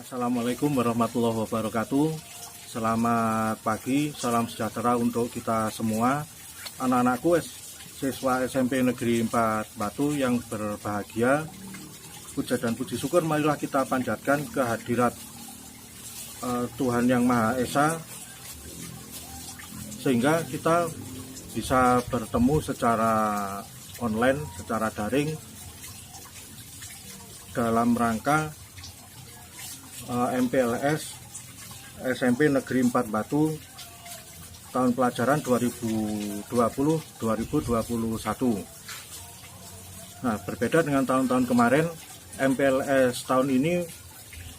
Assalamualaikum warahmatullahi wabarakatuh. Selamat pagi, salam sejahtera untuk kita semua. Anak-anakku siswa SMP Negeri 4 Batu yang berbahagia. Puja dan puji syukur marilah kita panjatkan kehadirat Tuhan Yang Maha Esa, sehingga kita bisa bertemu secara online, secara daring dalam rangka MPLS SMP Negeri 4 Batu tahun pelajaran 2020-2021. Nah, berbeda dengan tahun-tahun kemarin, MPLS tahun ini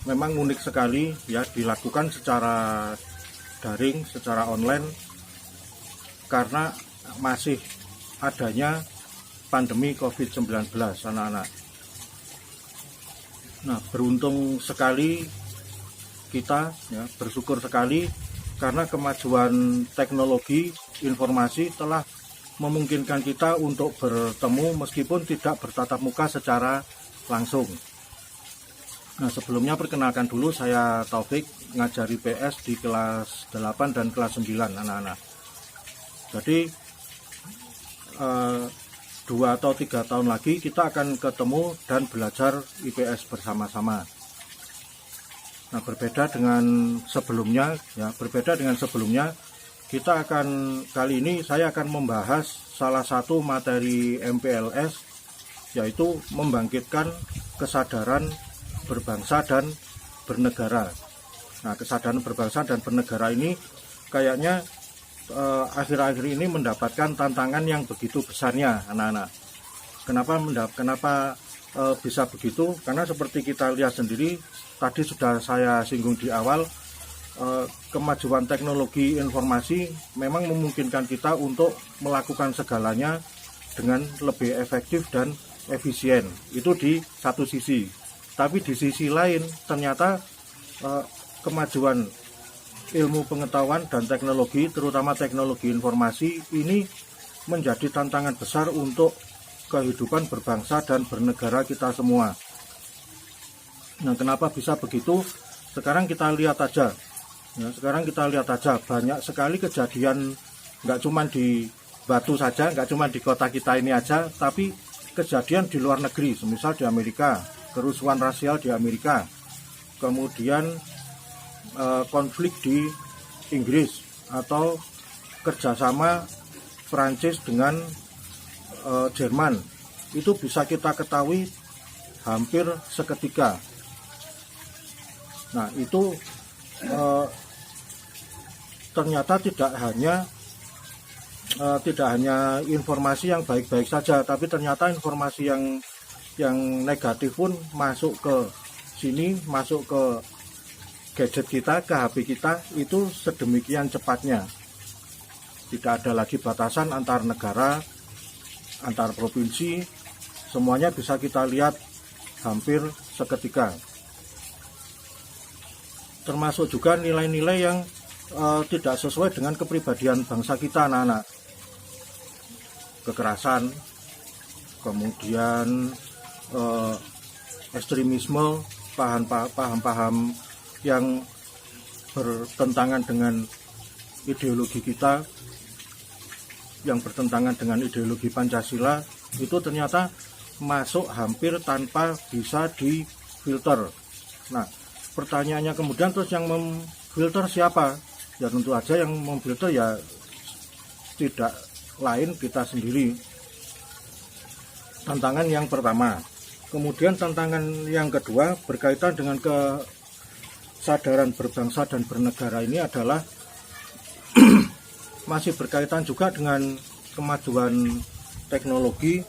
memang unik sekali ya, dilakukan secara daring, secara online karena masih adanya pandemi COVID-19, anak-anak. Nah, beruntung sekali kita ya, bersyukur sekali karena kemajuan teknologi informasi telah memungkinkan kita untuk bertemu meskipun tidak bertatap muka secara langsung. Nah, sebelumnya perkenalkan dulu, saya Taufik, ngajari PS di kelas 8 dan kelas 9, anak-anak. Jadi 2 atau 3 tahun lagi kita akan ketemu dan belajar IPS bersama-sama. Nah, berbeda dengan sebelumnya, kita akan kali ini saya akan membahas salah satu materi MPLS, yaitu membangkitkan kesadaran berbangsa dan bernegara. Nah, kesadaran berbangsa dan bernegara ini kayaknya akhir-akhir ini mendapatkan tantangan yang begitu besarnya, anak-anak. Kenapa bisa begitu? Karena seperti kita lihat sendiri, tadi sudah saya singgung di awal, kemajuan teknologi informasi memang memungkinkan kita untuk melakukan segalanya dengan lebih efektif dan efisien. Itu di satu sisi. Tapi di sisi lain ternyata kemajuan ilmu pengetahuan dan teknologi, terutama teknologi informasi, ini menjadi tantangan besar untuk kehidupan berbangsa dan bernegara kita semua. Nah, kenapa bisa begitu? Sekarang kita lihat aja. Banyak sekali kejadian, nggak cuma di Batu saja, nggak cuma di kota kita ini aja, tapi kejadian di luar negeri, semisal di Amerika, kerusuhan rasial di Amerika, kemudian konflik di Inggris, atau kerjasama Prancis dengan Jerman, itu bisa kita ketahui hampir seketika. Nah, itu ternyata tidak hanya informasi yang baik-baik saja, tapi ternyata informasi yang negatif pun masuk ke sini, masuk ke gadget kita, ke HP kita, itu sedemikian cepatnya. Tidak ada lagi batasan antar negara, antar provinsi, semuanya bisa kita lihat hampir seketika. Termasuk juga nilai-nilai yang tidak sesuai dengan kepribadian bangsa kita, anak-anak. Kekerasan, kemudian ekstremisme, paham-paham yang bertentangan dengan ideologi kita, yang bertentangan dengan ideologi Pancasila, itu ternyata masuk hampir tanpa bisa difilter. Nah, pertanyaannya kemudian terus yang memfilter siapa? Ya tentu aja yang memfilter ya tidak lain kita sendiri. Tantangan yang pertama. Kemudian tantangan yang kedua berkaitan dengan kesadaran berbangsa dan bernegara ini adalah masih berkaitan juga dengan kemajuan teknologi.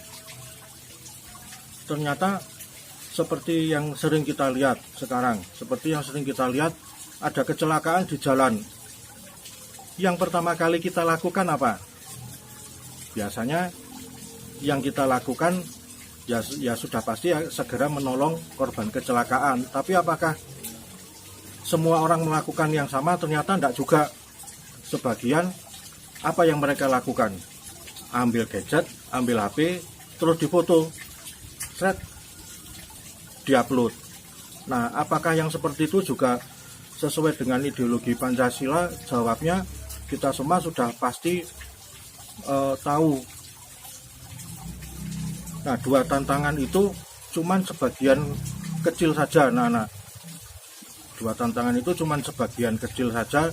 Ternyata seperti yang sering kita lihat sekarang, ada kecelakaan di jalan. Yang pertama kali kita lakukan apa? Biasanya yang kita lakukan ya sudah pasti ya, segera menolong korban kecelakaan. Tapi apakah semua orang melakukan yang sama? Ternyata tidak juga. Sebagian, apa yang mereka lakukan? Ambil gadget, ambil HP, terus difoto, diupload. Nah, apakah yang seperti itu juga sesuai dengan ideologi Pancasila? Jawabnya kita semua sudah pasti tahu. Nah, dua tantangan itu cuman sebagian kecil saja, anak-anak. Dua tantangan itu cuman sebagian kecil saja,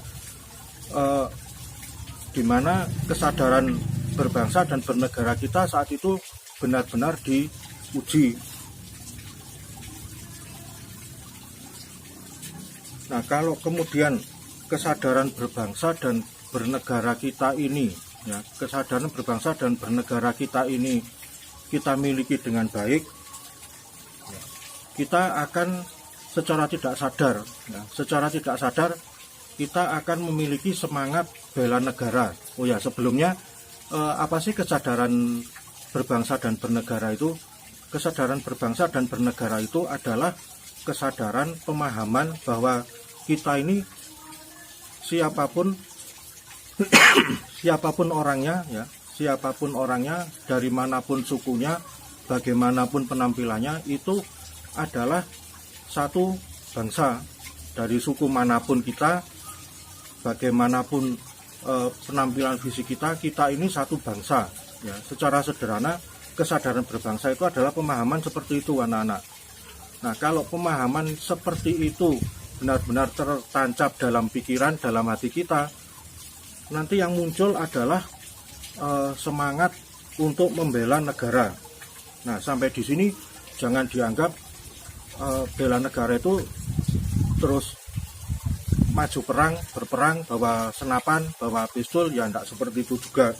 di mana kesadaran berbangsa dan bernegara kita saat itu benar-benar diuji. Nah, kalau kemudian kesadaran berbangsa dan bernegara kita ini, ya, kesadaran berbangsa dan bernegara kita ini kita miliki dengan baik, kita akan secara tidak sadar, ya, secara tidak sadar kita akan memiliki semangat bela negara. Oh ya, sebelumnya apa sih kesadaran berbangsa dan bernegara itu? Kesadaran berbangsa dan bernegara itu adalah kesadaran pemahaman bahwa kita ini siapapun siapapun orangnya, ya, siapapun orangnya, dari manapun sukunya, bagaimanapun penampilannya, itu adalah satu bangsa. Dari suku manapun kita, bagaimanapun penampilan fisik kita ini satu bangsa. Ya, secara sederhana, kesadaran berbangsa itu adalah pemahaman seperti itu, anak-anak. Nah, kalau pemahaman seperti itu benar-benar tertancap dalam pikiran, dalam hati kita, nanti yang muncul adalah semangat untuk membela negara. Nah, sampai di sini jangan dianggap bela negara itu terus maju perang, berperang, bawa senapan, bawa pistol, ya enggak seperti itu juga.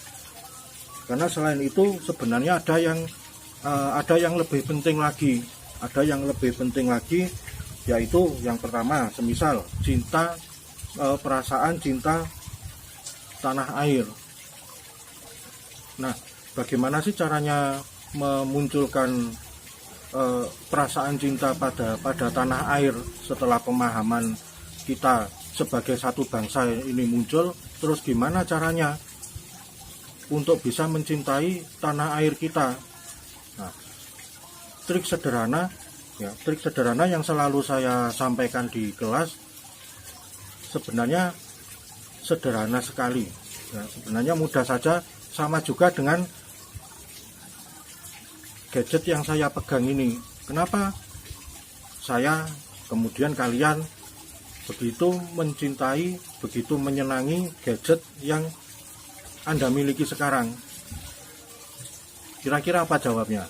Karena selain itu sebenarnya ada yang lebih penting lagi. Ada yang lebih penting lagi, yaitu yang pertama, semisal cinta, perasaan cinta tanah air. Nah, bagaimana sih caranya memunculkan perasaan cinta pada tanah air setelah pemahaman kita sebagai satu bangsa ini muncul? Terus gimana caranya untuk bisa mencintai tanah air kita? Nah, trik sederhana, ya, trik sederhana yang selalu saya sampaikan di kelas sebenarnya sederhana sekali. Ya, sebenarnya mudah saja, sama juga dengan gadget yang saya pegang ini. Kenapa saya, kemudian kalian begitu mencintai, begitu menyenangi gadget yang Anda miliki sekarang? Kira-kira apa jawabnya?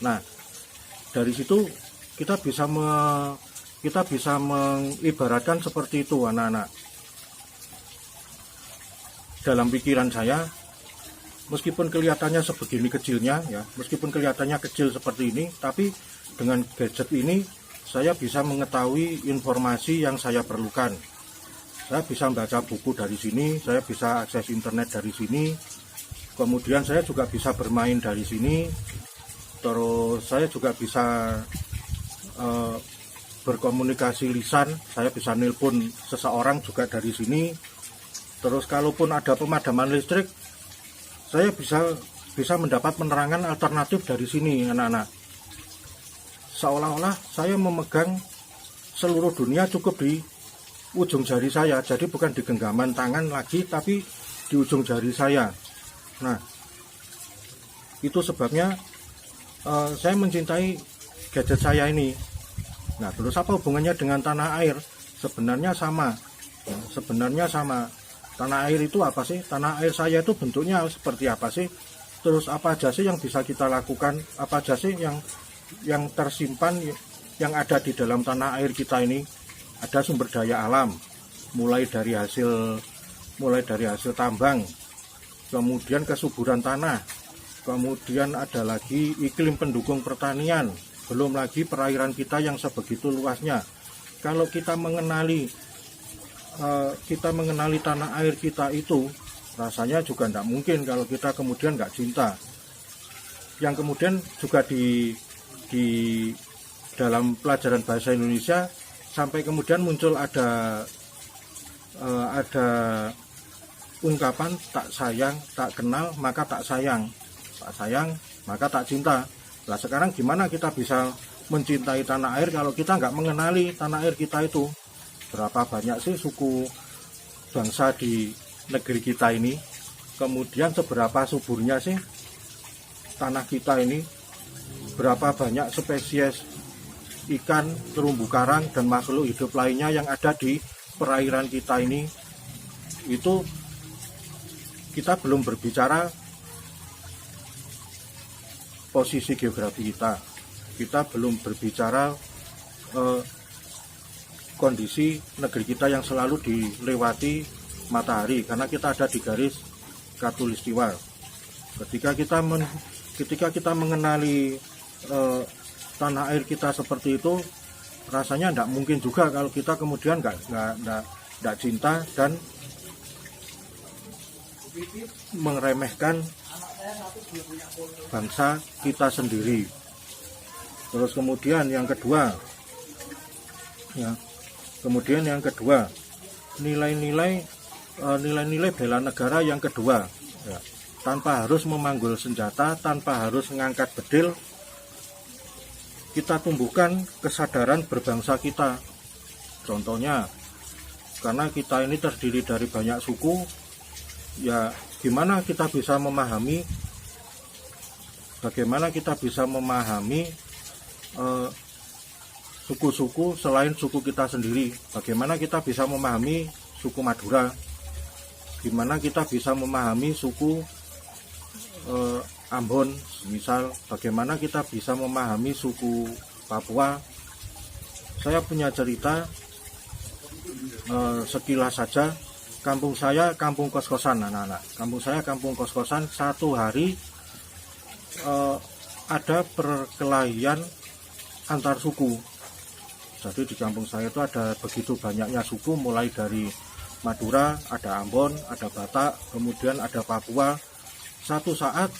Nah, dari situ kita bisa mengibaratkan seperti itu, anak-anak. Dalam pikiran saya, meskipun kelihatannya sebegini kecilnya, ya, meskipun kelihatannya kecil seperti ini, tapi dengan gadget ini saya bisa mengetahui informasi yang saya perlukan. Saya bisa membaca buku dari sini, saya bisa akses internet dari sini, kemudian saya juga bisa bermain dari sini, terus saya juga bisa berkomunikasi lisan, saya bisa nelpon seseorang juga dari sini. Terus kalaupun ada pemadaman listrik, saya bisa mendapat penerangan alternatif dari sini, anak-anak. Seolah-olah saya memegang seluruh dunia cukup di ujung jari saya. Jadi bukan di genggaman tangan lagi, tapi di ujung jari saya. Nah, itu sebabnya saya mencintai gadget saya ini. Nah, terus apa hubungannya dengan tanah air? Sebenarnya sama. Sebenarnya sama. Tanah air itu apa sih? Tanah air saya itu bentuknya seperti apa sih? Terus apa aja sih yang bisa kita lakukan? Apa aja sih yang tersimpan, yang ada di dalam tanah air kita ini? Ada sumber daya alam, mulai dari hasil tambang, kemudian kesuburan tanah, kemudian ada lagi iklim pendukung pertanian, belum lagi perairan kita yang sebegitu luasnya. Kalau kita mengenali tanah air kita itu, rasanya juga tidak mungkin kalau kita kemudian nggak cinta. Yang kemudian juga di dalam pelajaran bahasa Indonesia sampai kemudian muncul ada ungkapan tak sayang, tak kenal, maka tak sayang maka tak cinta. Nah, sekarang gimana kita bisa mencintai tanah air kalau kita nggak mengenali tanah air kita itu. Berapa banyak sih suku bangsa di negeri kita ini, kemudian seberapa suburnya sih tanah kita ini, berapa banyak spesies ikan, terumbu karang, dan makhluk hidup lainnya yang ada di perairan kita ini. Itu kita belum berbicara posisi geografi kita belum berbicara kondisi negeri kita yang selalu dilewati matahari, karena kita ada di garis khatulistiwa. Ketika kita mengenali tanah air kita seperti itu, rasanya tidak mungkin juga kalau kita kemudian nggak cinta dan meremehkan bangsa kita sendiri. Terus kemudian yang kedua, nilai-nilai bela negara yang kedua, ya, tanpa harus memanggul senjata, tanpa harus mengangkat bedil, kita tumbuhkan kesadaran berbangsa kita. Contohnya, karena kita ini terdiri dari banyak suku, ya bagaimana kita bisa memahami suku-suku selain suku kita sendiri. Bagaimana kita bisa memahami suku Madura, gimana kita bisa memahami suku Ambon, misal bagaimana kita bisa memahami suku Papua. Saya punya cerita sekilas saja. Kampung saya kampung kos-kosan, anak-anak. Kampung saya kampung kos-kosan. Satu hari ada perkelahian antar suku. Jadi di kampung saya itu ada begitu banyaknya suku, mulai dari Madura, ada Ambon, ada Batak, kemudian ada Papua. Satu saat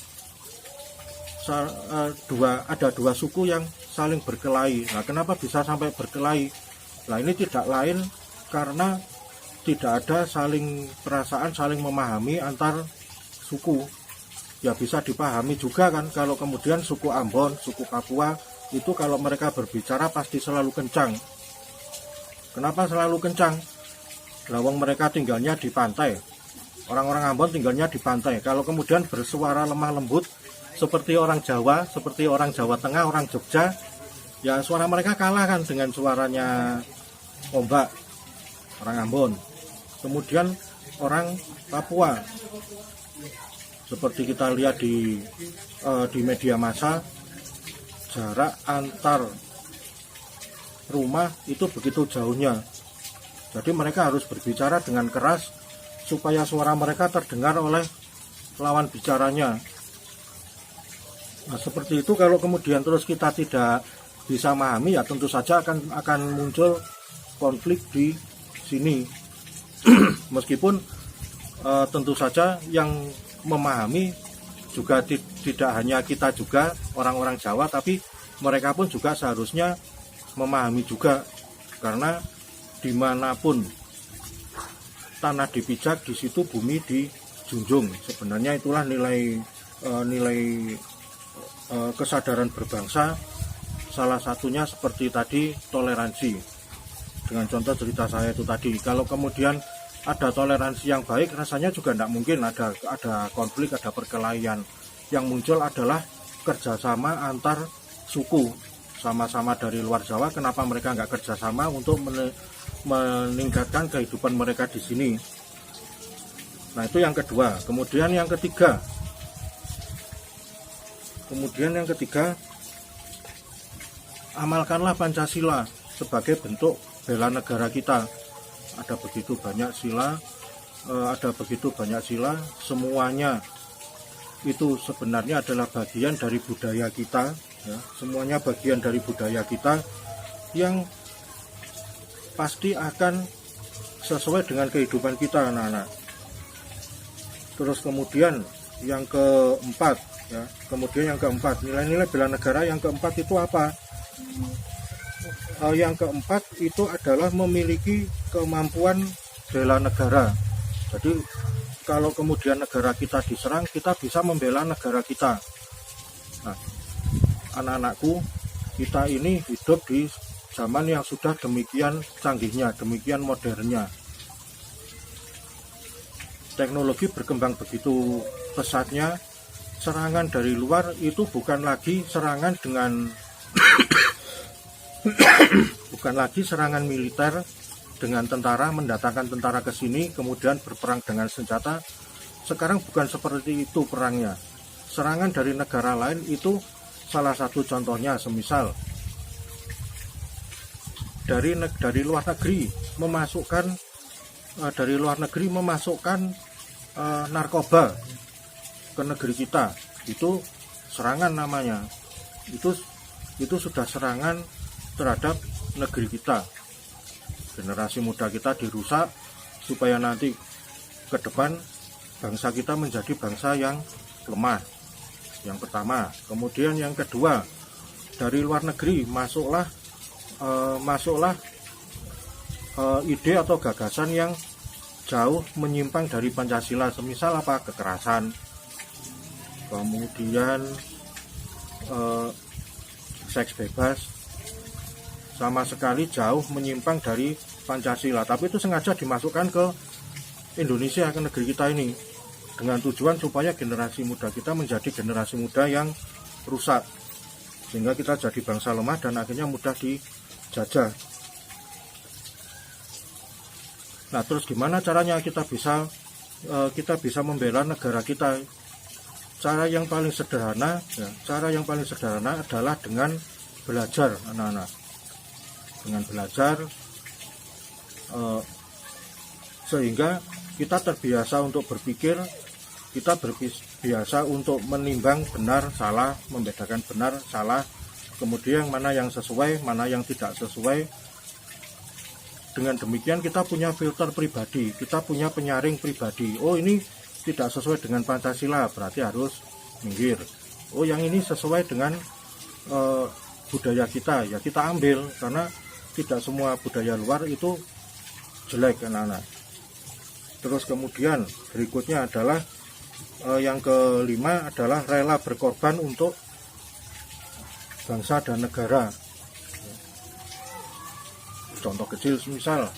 ada dua suku yang saling berkelahi. Nah, kenapa bisa sampai berkelahi? Nah, ini tidak lain karena tidak ada saling perasaan, saling memahami antar suku. Ya bisa dipahami juga kan kalau kemudian suku Ambon, suku Papua itu kalau mereka berbicara pasti selalu kencang. Kenapa selalu kencang? Lawang mereka tinggalnya di pantai. Orang-orang Ambon tinggalnya di pantai. Kalau kemudian bersuara lemah lembut seperti orang Jawa, seperti orang Jawa Tengah, orang Jogja, ya suara mereka kalah kan dengan suaranya ombak orang Ambon. Kemudian orang Papua, seperti kita lihat di media massa, jarak antar rumah itu begitu jauhnya. Jadi mereka harus berbicara dengan keras supaya suara mereka terdengar oleh lawan bicaranya. Nah, seperti itu. Kalau kemudian terus kita tidak bisa memahami, ya tentu saja akan muncul konflik di sini. Meskipun tentu saja yang memahami juga tidak hanya kita juga orang-orang Jawa, tapi mereka pun juga seharusnya memahami juga, karena dimanapun tanah dipijak, di situ bumi dijunjung. Sebenarnya itulah nilai kesadaran berbangsa. Salah satunya seperti tadi, toleransi. Dengan contoh cerita saya itu tadi, kalau kemudian ada toleransi yang baik, rasanya juga tidak mungkin ada konflik, ada perkelahian. Yang muncul adalah kerjasama antar suku. Sama-sama dari luar Jawa, kenapa mereka nggak kerjasama untuk meningkatkan kehidupan mereka di sini? Nah, itu yang kedua. Kemudian yang ketiga, amalkanlah Pancasila sebagai bentuk bela negara kita. Ada begitu banyak sila, semuanya itu sebenarnya adalah bagian dari budaya kita, ya. Semuanya bagian dari budaya kita yang pasti akan sesuai dengan kehidupan kita, anak-anak. Terus kemudian yang keempat, nilai-nilai bela negara yang keempat itu apa? Yang keempat itu adalah memiliki kemampuan bela negara. Jadi kalau kemudian negara kita diserang, kita bisa membela negara kita. Nah, anak-anakku, kita ini hidup di zaman yang sudah demikian canggihnya, demikian modernnya. Teknologi berkembang begitu pesatnya, serangan dari luar itu bukan lagi serangan dengan bukan lagi serangan militer dengan tentara, mendatangkan tentara ke sini kemudian berperang dengan senjata. Sekarang bukan seperti itu perangnya. Serangan dari negara lain itu salah satu contohnya, semisal dari luar negeri memasukkan narkoba ke negeri kita, itu serangan namanya. Itu sudah serangan terhadap negeri kita. Generasi muda kita dirusak supaya nanti ke depan bangsa kita menjadi bangsa yang lemah. Yang pertama. Kemudian yang kedua, dari luar negeri masuklah ide atau gagasan yang jauh menyimpang dari Pancasila, semisal apa? Kekerasan, kemudian seks bebas, sama sekali jauh menyimpang dari Pancasila. Tapi itu sengaja dimasukkan ke Indonesia, ke negeri kita ini, dengan tujuan supaya generasi muda kita menjadi generasi muda yang rusak, sehingga kita jadi bangsa lemah dan akhirnya mudah dijajah. Nah, terus gimana caranya kita bisa membela negara kita? Cara yang paling sederhana adalah dengan belajar, anak-anak. Dengan belajar sehingga kita terbiasa untuk berpikir, kita terbiasa untuk menimbang benar salah, membedakan benar salah, kemudian mana yang sesuai, mana yang tidak sesuai. Dengan demikian kita punya filter pribadi, kita punya penyaring pribadi. Oh, ini tidak sesuai dengan Pancasila, berarti harus minggir. Oh, yang ini sesuai dengan budaya kita, ya kita ambil, karena tidak semua budaya luar itu jelek, anak-anak. Terus kemudian berikutnya adalah yang kelima adalah rela berkorban untuk bangsa dan negara. Contoh kecil semisal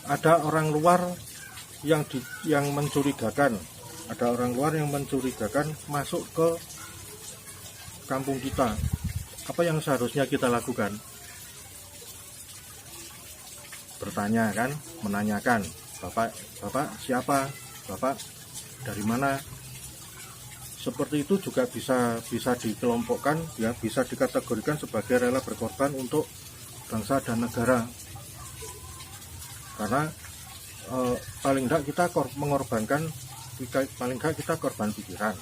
ada orang luar yang mencurigakan, masuk ke kampung kita. Apa yang seharusnya kita lakukan? Bertanya kan, menanyakan, Bapak siapa? Bapak dari mana? Seperti itu juga bisa dikelompokkan, ya, bisa dikategorikan sebagai rela berkorban untuk bangsa dan negara. Karena paling tidak kita korban pikiran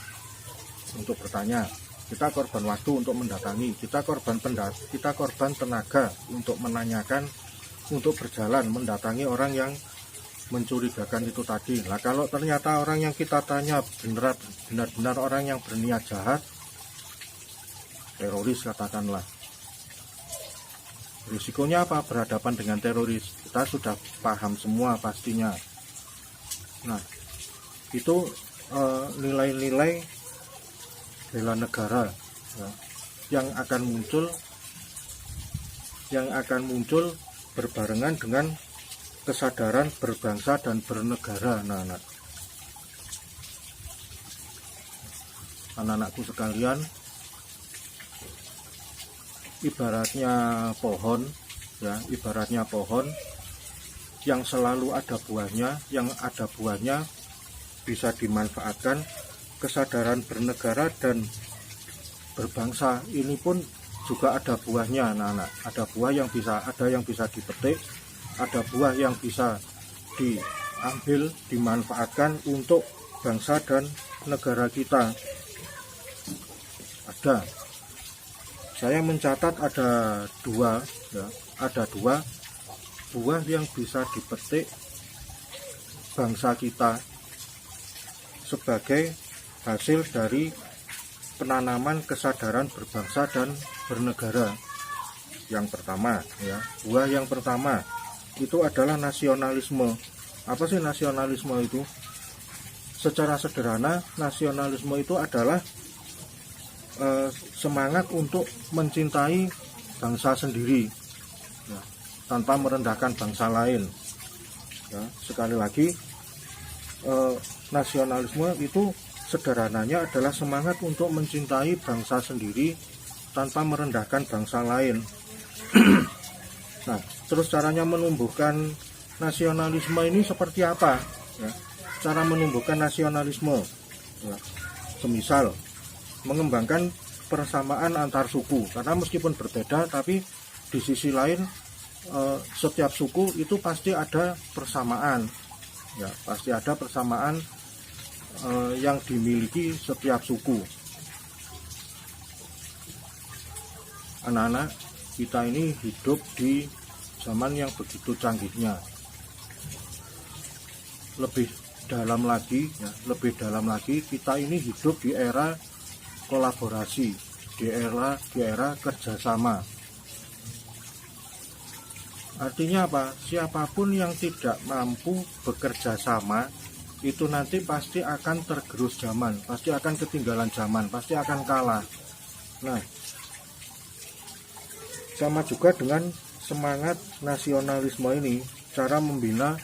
untuk bertanya, kita korban waktu untuk mendatangi, kita korban tenaga untuk menanyakan, untuk berjalan mendatangi orang yang mencurigakan itu tadi. Nah, kalau ternyata orang yang kita tanya benar-benar orang yang berniat jahat, teroris katakanlah, risikonya apa? Berhadapan dengan teroris, kita sudah paham semua pastinya. Nah, itu nilai-nilai bela negara, ya, yang akan muncul berbarengan dengan kesadaran berbangsa dan bernegara, anak-anakku sekalian. Ibaratnya pohon yang selalu ada buahnya, bisa dimanfaatkan. Kesadaran bernegara dan berbangsa ini pun juga ada buahnya, anak-anak. Ada yang bisa dipetik, ada buah yang bisa diambil, dimanfaatkan untuk bangsa dan negara kita. Saya mencatat ada dua buah yang bisa dipetik bangsa kita sebagai hasil dari penanaman kesadaran berbangsa dan bernegara. Yang pertama, ya, buah yang pertama itu adalah nasionalisme. Apa sih nasionalisme itu? secara sederhana nasionalisme itu adalah semangat untuk mencintai bangsa sendiri, ya, tanpa merendahkan bangsa lain. Ya, sekali lagi, nasionalisme itu sederhananya adalah semangat untuk mencintai bangsa sendiri tanpa merendahkan bangsa lain. Nah, terus caranya menumbuhkan nasionalisme ini seperti apa? Ya, cara menumbuhkan nasionalisme, ya, semisal mengembangkan persamaan antar suku, karena meskipun berbeda tapi di sisi lain setiap suku itu pasti ada persamaan, ya, pasti ada persamaan yang dimiliki setiap suku. Anak-anak, kita ini hidup di zaman yang begitu canggihnya. Lebih dalam lagi kita ini hidup di era kolaborasi, di era kerjasama. Artinya apa? Siapapun yang tidak mampu bekerja sama itu nanti pasti akan tergerus zaman, pasti akan ketinggalan zaman, pasti akan kalah. Nah, sama juga dengan semangat nasionalisme ini, cara membina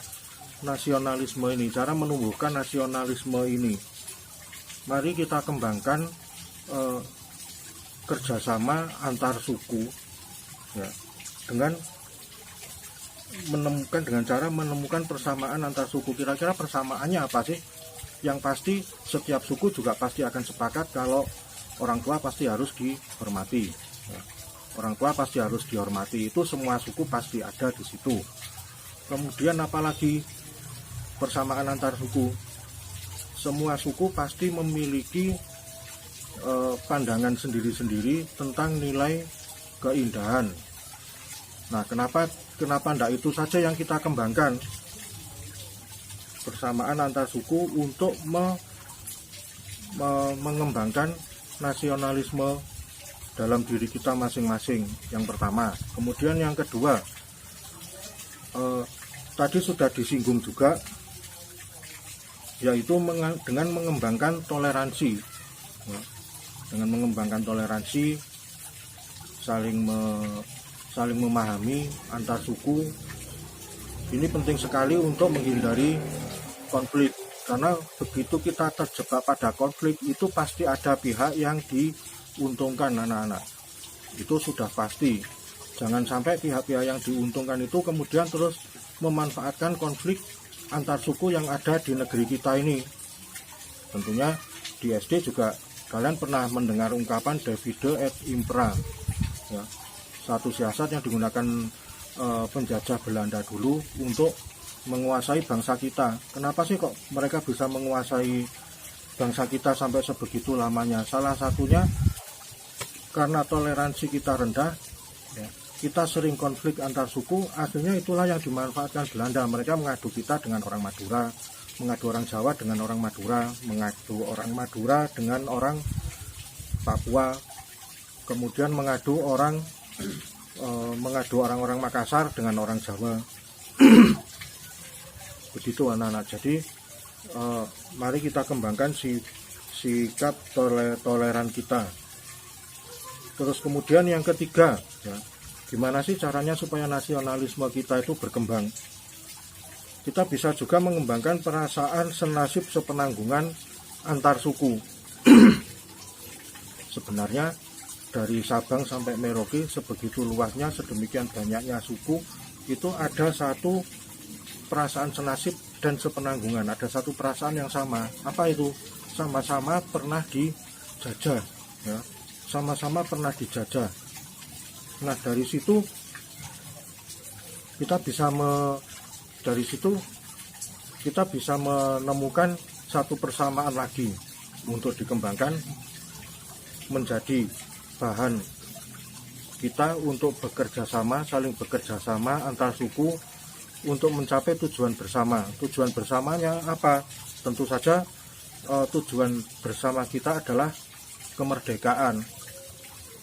nasionalisme ini, cara menumbuhkan nasionalisme ini. Mari kita kembangkan kerjasama antar suku, ya, dengan cara menemukan persamaan antar suku. Kira-kira persamaannya apa sih? Yang pasti setiap suku juga pasti akan sepakat kalau orang tua pasti harus dihormati, ya. Orang tua pasti harus dihormati, itu semua suku pasti ada di situ. Kemudian apalagi persamaan antar suku, semua suku pasti memiliki pandangan sendiri-sendiri tentang nilai keindahan. Nah, kenapa tidak itu saja yang kita kembangkan, persamaan antar suku untuk mengembangkan nasionalisme dalam diri kita masing-masing, yang pertama. Kemudian yang kedua, tadi sudah disinggung juga, yaitu dengan mengembangkan toleransi, ya, dengan mengembangkan toleransi, saling memahami antar suku. Ini penting sekali untuk menghindari konflik, karena begitu kita terjebak pada konflik itu pasti ada pihak yang diuntungkan, anak-anak. Itu sudah pasti. Jangan sampai pihak-pihak yang diuntungkan itu kemudian terus memanfaatkan konflik antar suku yang ada di negeri kita ini. Tentunya di SD juga kalian pernah mendengar ungkapan divide et impera, ya, satu siasat yang digunakan penjajah Belanda dulu untuk menguasai bangsa kita. Kenapa sih kok mereka bisa menguasai bangsa kita sampai sebegitu lamanya? Salah satunya karena toleransi kita rendah, ya, kita sering konflik antar suku. Akhirnya itulah yang dimanfaatkan Belanda. Mereka mengadu kita dengan orang Madura, mengadu orang Jawa dengan orang Madura, mengadu orang Madura dengan orang Papua, kemudian mengadu orang-orang Makassar dengan orang Jawa. Begitu, anak-anak. Jadi mari kita kembangkan sikap toleran kita. Terus kemudian yang ketiga, ya, gimana sih caranya supaya nasionalisme kita itu berkembang? Kita bisa juga mengembangkan perasaan senasib sepenanggungan antar suku. Sebenarnya dari Sabang sampai Merauke, sebegitu luasnya, sedemikian banyaknya suku, itu ada satu perasaan senasib dan sepenanggungan, ada satu perasaan yang sama. Apa itu? Sama-sama pernah dijajah, ya, sama-sama pernah dijajah. Nah, dari situ kita bisa menemukan satu persamaan lagi untuk dikembangkan menjadi bahan kita untuk bekerja sama, saling bekerja sama antar suku untuk mencapai tujuan bersama. Tujuan bersamanya apa? Tentu saja tujuan bersama kita adalah kemerdekaan.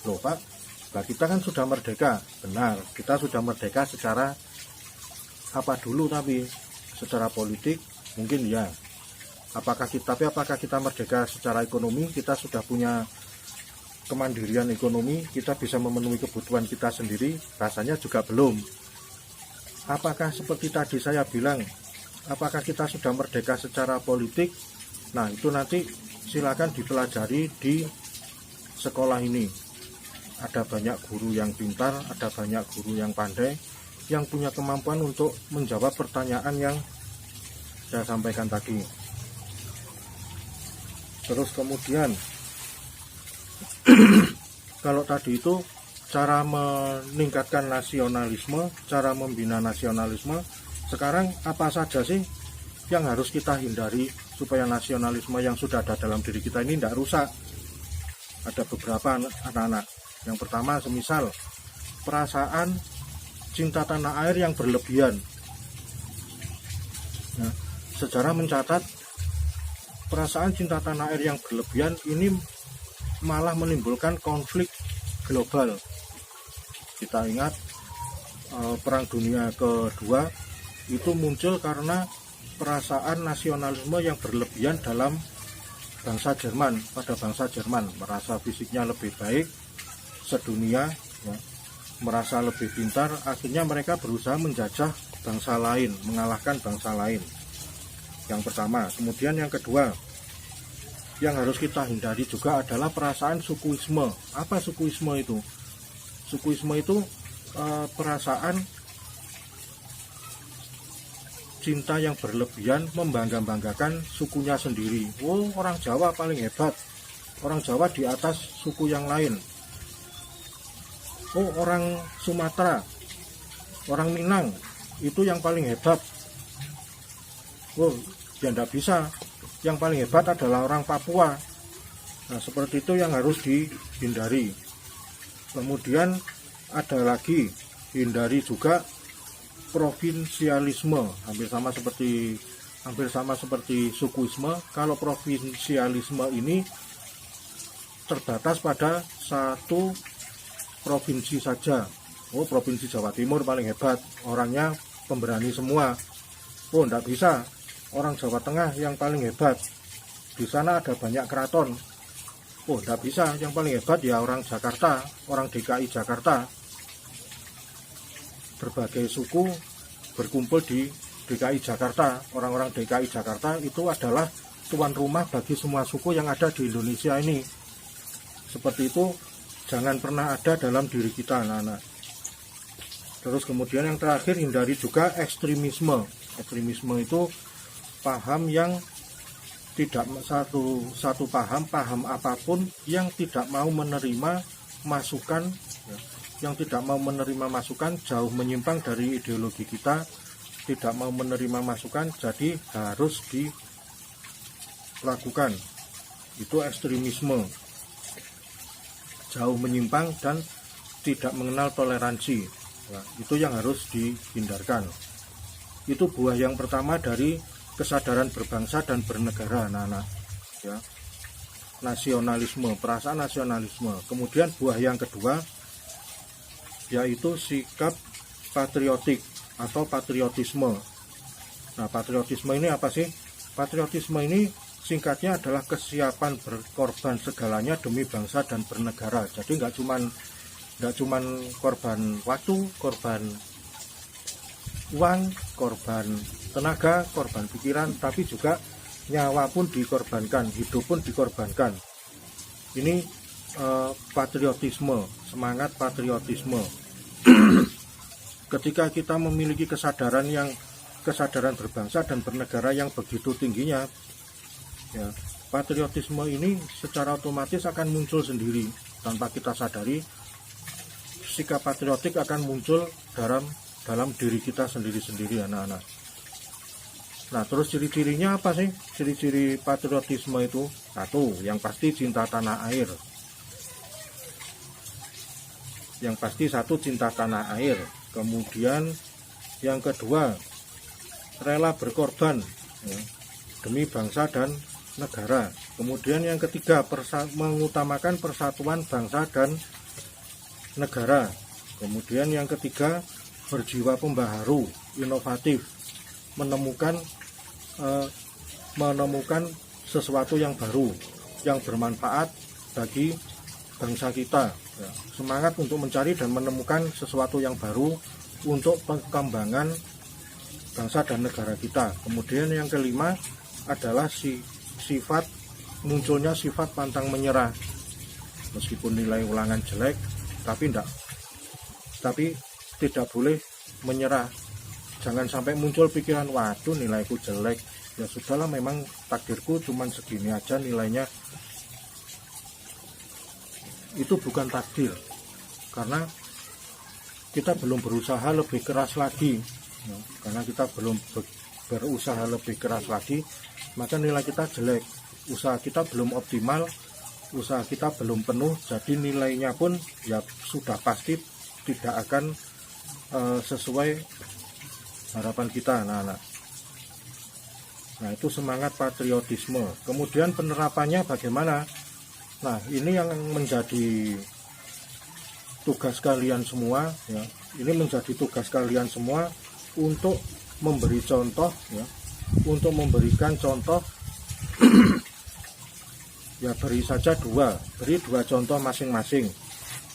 Loh Pak, kita kan sudah merdeka. Benar, kita sudah merdeka secara apa dulu, tapi secara politik mungkin ya. Apakah kita merdeka secara ekonomi, kita sudah punya kemandirian ekonomi, kita bisa memenuhi kebutuhan kita sendiri? Rasanya juga belum. Apakah seperti tadi saya bilang, apakah kita sudah merdeka secara politik? Nah, itu nanti silakan dipelajari di sekolah ini. Ada banyak guru yang pintar, ada banyak guru yang pandai, yang punya kemampuan untuk menjawab pertanyaan yang saya sampaikan tadi. Terus kemudian kalau tadi itu cara meningkatkan nasionalisme, cara membina nasionalisme, sekarang apa saja sih yang harus kita hindari supaya nasionalisme yang sudah ada dalam diri kita ini tidak rusak? Ada beberapa anak-anak. Yang pertama, semisal perasaan cinta tanah air yang berlebihan. Nah, sejarah mencatat perasaan cinta tanah air yang berlebihan ini malah menimbulkan konflik global. Kita ingat Perang Dunia Kedua itu muncul karena perasaan nasionalisme yang berlebihan dalam bangsa Jerman, pada bangsa Jerman, merasa fisiknya lebih baik sedunia, ya, merasa lebih pintar, akhirnya mereka berusaha menjajah bangsa lain, mengalahkan bangsa lain. Yang pertama. Kemudian yang kedua, yang harus kita hindari juga adalah perasaan sukuisme. Apa sukuisme itu? Sukuisme itu perasaan cinta yang berlebihan, membangga-banggakan sukunya sendiri. Oh, orang Jawa paling hebat, orang Jawa di atas suku yang lain. Oh, orang Sumatera, orang Minang itu yang paling hebat. Oh, ya tidak bisa. Yang paling hebat adalah orang Papua. Nah, seperti itu yang harus dihindari. Kemudian ada lagi, hindari juga provinsialisme. Hampir sama seperti sukuisme. Kalau provinsialisme ini terbatas pada satu provinsi saja. Oh, provinsi Jawa Timur paling hebat, orangnya pemberani semua. Oh, tidak bisa. Orang Jawa Tengah yang paling hebat, di sana ada banyak keraton. Oh, tidak bisa, yang paling hebat ya orang Jakarta, orang DKI Jakarta. Berbagai suku berkumpul di DKI Jakarta. Orang-orang DKI Jakarta itu adalah tuan rumah bagi semua suku yang ada di Indonesia ini. Seperti itu jangan pernah ada dalam diri kita, anak-anak. Terus kemudian yang terakhir, hindari juga ekstremisme. Ekstremisme itu paham yang tidak satu paham apapun yang tidak mau menerima masukan, yang tidak mau menerima masukan, jauh menyimpang dari ideologi kita, tidak mau menerima masukan, jadi harus dilakukan. Itu ekstremisme, jauh menyimpang dan tidak mengenal toleransi. Nah, itu yang harus dihindarkan. Itu buah yang pertama dari kesadaran berbangsa dan bernegara, anak-anak, ya. Nasionalisme, perasaan nasionalisme. Kemudian buah yang kedua yaitu sikap patriotik atau patriotisme. Nah, patriotisme ini apa sih? Patriotisme ini singkatnya adalah kesiapan berkorban segalanya demi bangsa dan bernegara. Jadi nggak cuman korban waktu, korban uang, korban tenaga, korban pikiran, tapi juga nyawa pun dikorbankan, hidup pun dikorbankan. Ini patriotisme, semangat patriotisme. Ketika kita memiliki kesadaran berbangsa dan bernegara yang begitu tingginya, ya, patriotisme ini secara otomatis akan muncul sendiri tanpa kita sadari. Sikap patriotik akan muncul dalam diri kita sendiri-sendiri, anak-anak. Nah, terus ciri-cirinya apa sih? Ciri-ciri patriotisme itu, satu, yang pasti cinta tanah air. Yang pasti satu, cinta tanah air. Kemudian yang kedua, rela berkorban, ya, demi bangsa dan negara. Kemudian yang ketiga, mengutamakan persatuan bangsa dan negara. Kemudian yang ketiga, berjiwa pembaharu, inovatif, menemukan menemukan sesuatu yang baru, yang bermanfaat bagi bangsa kita. Ya, semangat untuk mencari dan menemukan sesuatu yang baru untuk perkembangan bangsa dan negara kita. Kemudian yang kelima adalah munculnya sifat pantang menyerah. Meskipun nilai ulangan jelek, tapi tidak boleh menyerah. Jangan sampai muncul pikiran, waduh nilaiku jelek, ya sudahlah, memang takdirku cuman segini aja nilainya. Itu bukan takdir, karena kita belum berusaha lebih keras lagi. Karena kita belum berusaha lebih keras lagi, maka nilai kita jelek. Usaha kita belum optimal, usaha kita belum penuh, jadi nilainya pun ya sudah pasti tidak akan sesuai harapan kita, anak-anak. Nah, itu semangat patriotisme. Kemudian penerapannya bagaimana? Nah, ini yang menjadi tugas kalian semua, ya. Ini menjadi tugas kalian semua untuk memberi contoh, ya. Untuk memberikan contoh. Ya, beri dua contoh masing-masing.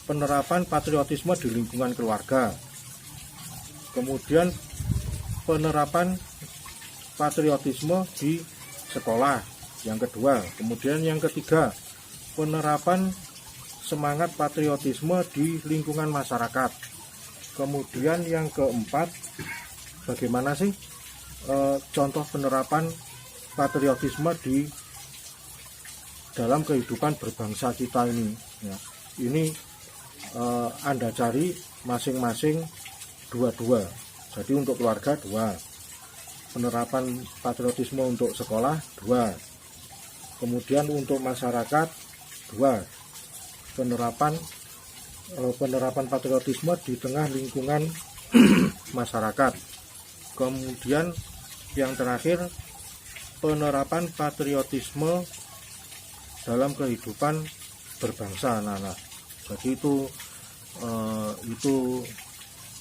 Penerapan patriotisme di lingkungan keluarga. Kemudian penerapan patriotisme di sekolah, yang kedua. Kemudian yang ketiga, penerapan semangat patriotisme di lingkungan masyarakat. Kemudian yang keempat, bagaimana sih contoh penerapan patriotisme di dalam kehidupan berbangsa kita ini, ya. Ini Anda cari masing-masing dua. Jadi untuk keluarga 2, penerapan patriotisme untuk sekolah 2, kemudian untuk masyarakat 2, penerapan patriotisme di tengah lingkungan masyarakat. Kemudian yang terakhir, penerapan patriotisme dalam kehidupan berbangsa, anak-anak. Jadi itu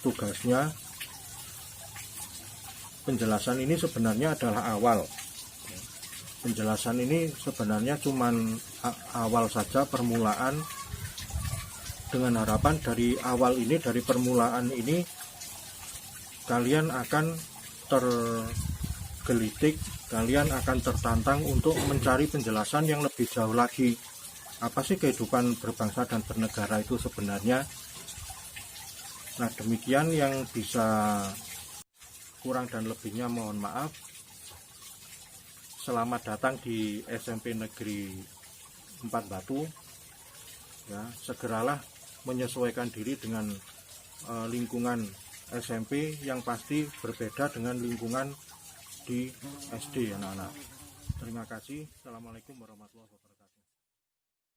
tugasnya. Penjelasan ini sebenarnya adalah awal. Penjelasan ini sebenarnya cuman awal saja, permulaan, dengan harapan dari awal ini, dari permulaan ini, kalian akan tergelitik, kalian akan tertantang untuk mencari penjelasan yang lebih jauh lagi. Apa sih kehidupan berbangsa dan bernegara itu sebenarnya? Nah, demikian yang bisa. Kurang dan lebihnya mohon maaf. Selamat datang di SMP Negeri 4 Batu. Ya, segeralah menyesuaikan diri dengan lingkungan SMP yang pasti berbeda dengan lingkungan di SD, anak-anak. Terima kasih. Assalamualaikum warahmatullahi wabarakatuh.